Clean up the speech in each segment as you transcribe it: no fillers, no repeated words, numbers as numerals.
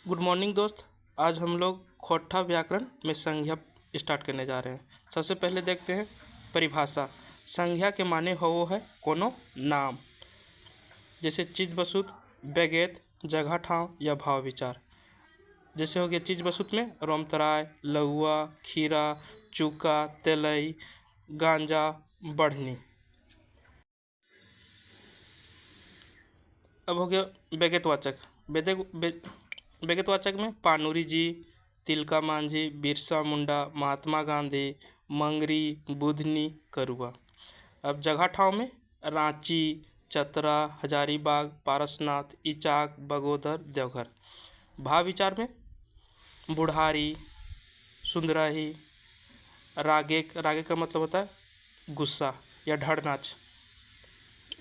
Good morning दोस्त। आज हम लोग खोट्ठा व्याकरण में संज्ञा स्टार्ट करने जा रहे हैं। सबसे पहले देखते हैं परिभाषा। संज्ञा के माने हो है कोनो नाम, जैसे चीज बसुत, बेगेत, जगह ठाव या भाव विचार। जैसे हो गया चीज बसुत में रोमतराय, लहुआ, खीरा, चूका, तेलई, गांजा, बढ़नी। अब हो गया बेगेतवाचक। बेगेतवाचक में पानुरी जी, तिलका मांझी, बिरसा मुंडा, महात्मा गांधी, मंगरी, बुधनी, करुआ। अब जगह ठाव में रांची, चतरा, हजारीबाग, पारसनाथ, इचाक, बगोदर, देवघर। भाव विचार में बुढ़ारी, सुंदराही, रागे का मतलब होता है गुस्सा या ढड़ नाच,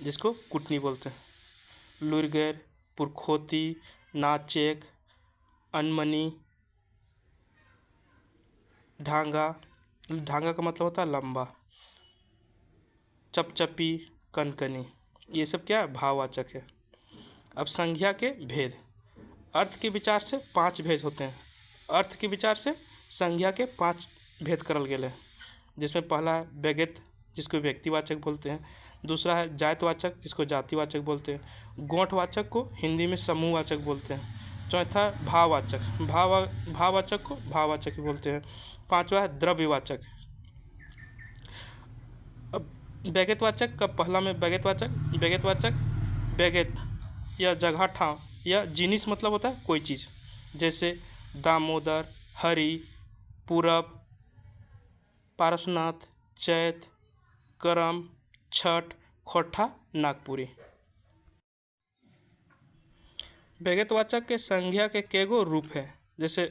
जिसको कुटनी बोलते हैं। लुरगेर, पुरखोती, नाचेक, अनमनी, ढांगा का मतलब होता है लंबा, चपचपी, कनकनी। ये सब क्या है? भाववाचक है। अब संज्ञा के भेद। अर्थ के विचार से 5 भेद होते हैं। अर्थ के विचार से संज्ञा के 5 भेद करल गेले हैं, जिसमें पहला है बेगेत, जिसको व्यक्तिवाचक बोलते हैं। दूसरा है जातवाचक, जिसको जातिवाचक बोलते हैं। गोठवाचक को हिंदी में समूहवाचक बोलते हैं। चौथा भाववाचक, भाववाचक को भाववाचक ही बोलते हैं। पांचवा है द्रव्यवाचक। अब बेगेतवाचक का पहला में बेगेतवाचक बेगेत या जगह ठाव या जिनिस मतलब होता है कोई चीज़, जैसे दामोदर, हरि, पूरब, पारसनाथ, चैत, करम, छठ, खोट्ठा, नागपुरी। बेगेतवाचक के संज्ञा के केगो रूप है, जैसे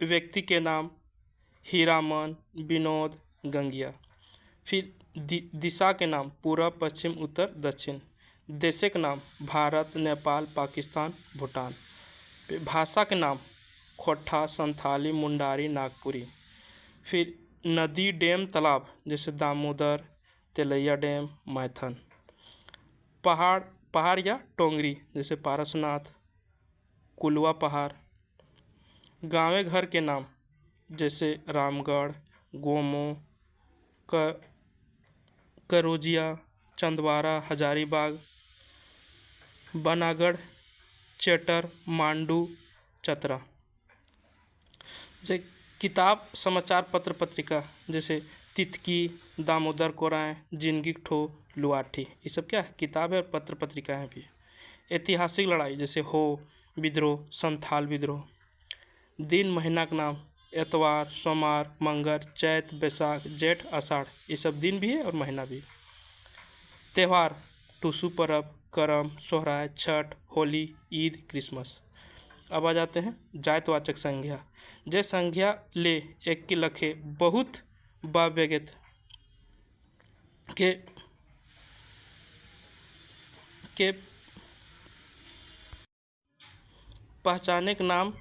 व्यक्ति के नाम हीरामन, विनोद, गंगिया। फिर दिशा के नाम पूरब, पश्चिम, उत्तर, दक्षिण। देशे के नाम भारत, नेपाल, पाकिस्तान, भूटान। फिर भाषा के नाम खोट्ठा, संथाली, मुंडारी, नागपुरी। फिर नदी, डैम, तालाब, जैसे दामोदर, तेलैया डैम, मैथन। पहाड़ या टोंगरी, जैसे पारसनाथ, कुलवा पहाड़। गाँवे घर के नाम, जैसे रामगढ़, गोमो, करोजिया, चंदवारा, हजारीबाग, बनागढ़, चेटर, मांडू, चतरा। जैसे किताब, समाचार पत्र, पत्रिका, जैसे तितकी, दामोदर कोराएँ, जिंदगी ठो, लुआठी। ये सब क्या है? किताब है और पत्र पत्रिकाएँ भी। ऐतिहासिक लड़ाई, जैसे हो विद्रोह, संथाल विद्रोह। दिन महीना का नाम एतवार, सोमवार, मंगर, चैत, बैसाख, जेठ, आषाढ़। ये सब दिन भी है और महीना भी। त्यौहार टूसू परब, करम, सोहराय, छठ, होली, ईद, क्रिसमस। अब आ जाते हैं जातवाचक संज्ञा। जे संज्ञा ले एक की लखे बहुत बा बेगेत के पहचाने के नाम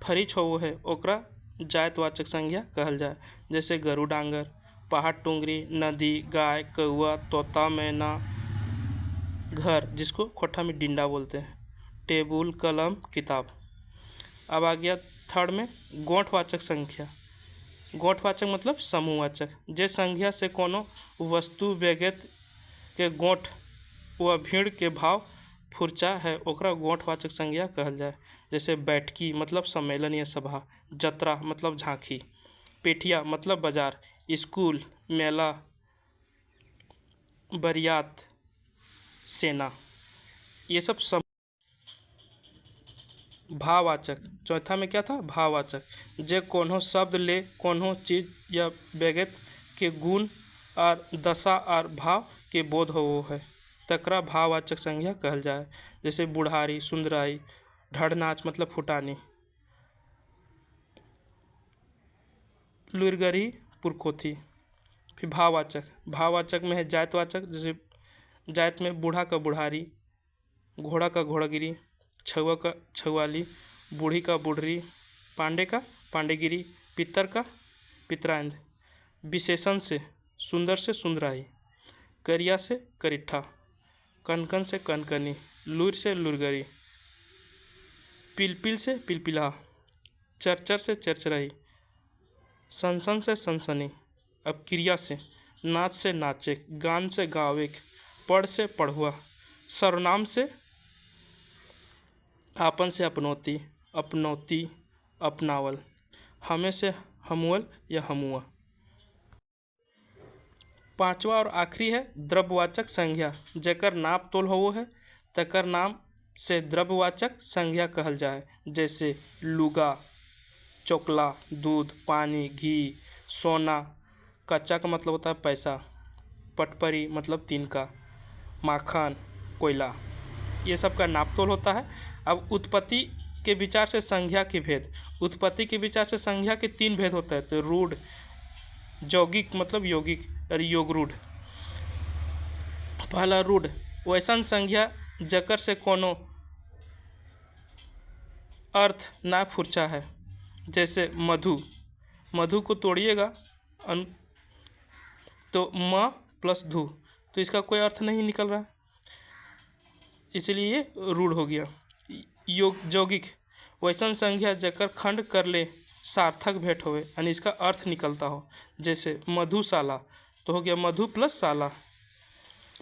फरिच हो है, ओकरा जातवाचक संज्ञा कहल जाए। जैसे गरु डांगर, पहाड़, टुंगरी, नदी, गाय, कौआ, तोता, मैना, घर, जिसको खोट्ठा में डिंडा बोलते हैं, टेबुल, कलम, किताब। अब आ गया थर्ड में गोठवाचक संख्या। गोठवाचक मतलब समूहवाचक। जे संज्ञा से कोनो वस्तु बेगेत के गोठ व भीड़ के भाव फुर्चा है, ओकरा गोठवाचक संज्ञा कहल जाए। जैसे बैठकी मतलब सम्मेलन या सभा, जतरा मतलब झांकी, पेठिया मतलब बाजार, स्कूल, मेला, बरियात, सेना। ये सब भाववाचक। चौथा में क्या था? भाववाचक। जे कोनो शब्द ले कोनो चीज या बेगेत के गुण और दशा और भाव के बोध हो है, तकरा भाववाचक संज्ञा कहल जाए। जैसे बुढ़ारी, सुंदराई, ढड़नाच मतलब फुटानी, लुरगरी, पुरखोती। फिर भाववाचक में है जातवाचक। जैसे जात में बूढ़ा का बुढ़ारी, घोड़ा का घोड़ागिरी, छुआ का छुआली, बूढ़ी का बुढ़री, पांडे का पांडेगिरी, पितर का पितरांद। विशेषण से सुंदर से सुंदराई, करिया से करिट्ठा, कनकन से कनकनी, लूर से लुरगरी। पिलपिल से पिलपिला, चरचर से चरचराई, सनसन से सनसनी। अब क्रिया से नाच से नाचे, गान से गावे, पढ़ से पढ़ुआ, सर्वनाम से आपन से अपनौती, अपनौती, अपनावल, हमें से हमुअल या हमुआ। पांचवा और आखिरी है द्रव्यवाचक संज्ञा, जेकर नाप तोल हो है तकर नाम से द्रव्यवाचक संज्ञा कहल जाए। जैसे लुगा, चोकला, दूध, पानी, घी, सोना, कच्चा का मतलब होता है पैसा, पटपरी मतलब तिनका, माखन, कोयला, ये सब का नाप तोल होता है। अब उत्पत्ति के विचार से संज्ञा के भेद, उत्पत्ति के विचार से संज्ञा के 3 भेद होते हैं। तो रूढ़, यौगिक मतलब यौगिक और योगरूढ़। पहला रूढ़, वैसन संज्ञा जकर से कोनो अर्थ ना फुर्चा है। जैसे मधु, मधु को तोड़िएगा तो म प्लस धु, तो इसका कोई अर्थ नहीं निकल रहा, इसलिए ये रूढ़ हो गया। यौगिक, वैसन संज्ञा जकर खंड कर ले सार्थक भेंट होवे यानी इसका अर्थ निकलता हो। जैसे मधुशाला, तो हो गया मधु प्लस शाला,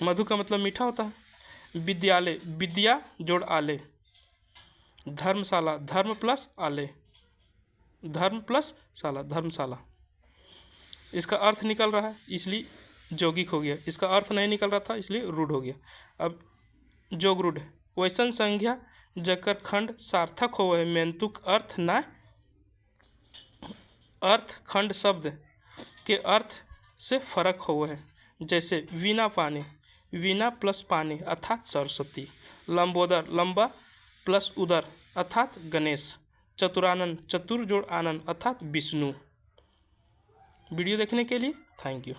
मधु का मतलब मीठा होता है। विद्यालय, विद्या जोड़ आले। धर्मशाला, धर्म प्लस आले, धर्म प्लस शाला, धर्मशाला। इसका अर्थ निकल रहा है इसलिए यौगिक हो गया, इसका अर्थ नहीं निकल रहा था इसलिए रूढ़ हो गया। अब जोगरूढ़, वैसन संज्ञा जकर खंड सार्थक हो है मेंतुक अर्थ न अर्थ खंड शब्द के अर्थ से फर्क हो है। जैसे वीणा पानी, वीणा प्लस पानी अर्थात सरस्वती। लंबोदर, लंबा प्लस उदर अर्थात गणेश। चतुरानन, चतुर जोड़ आनंद अर्थात विष्णु। वीडियो देखने के लिए थैंक यू।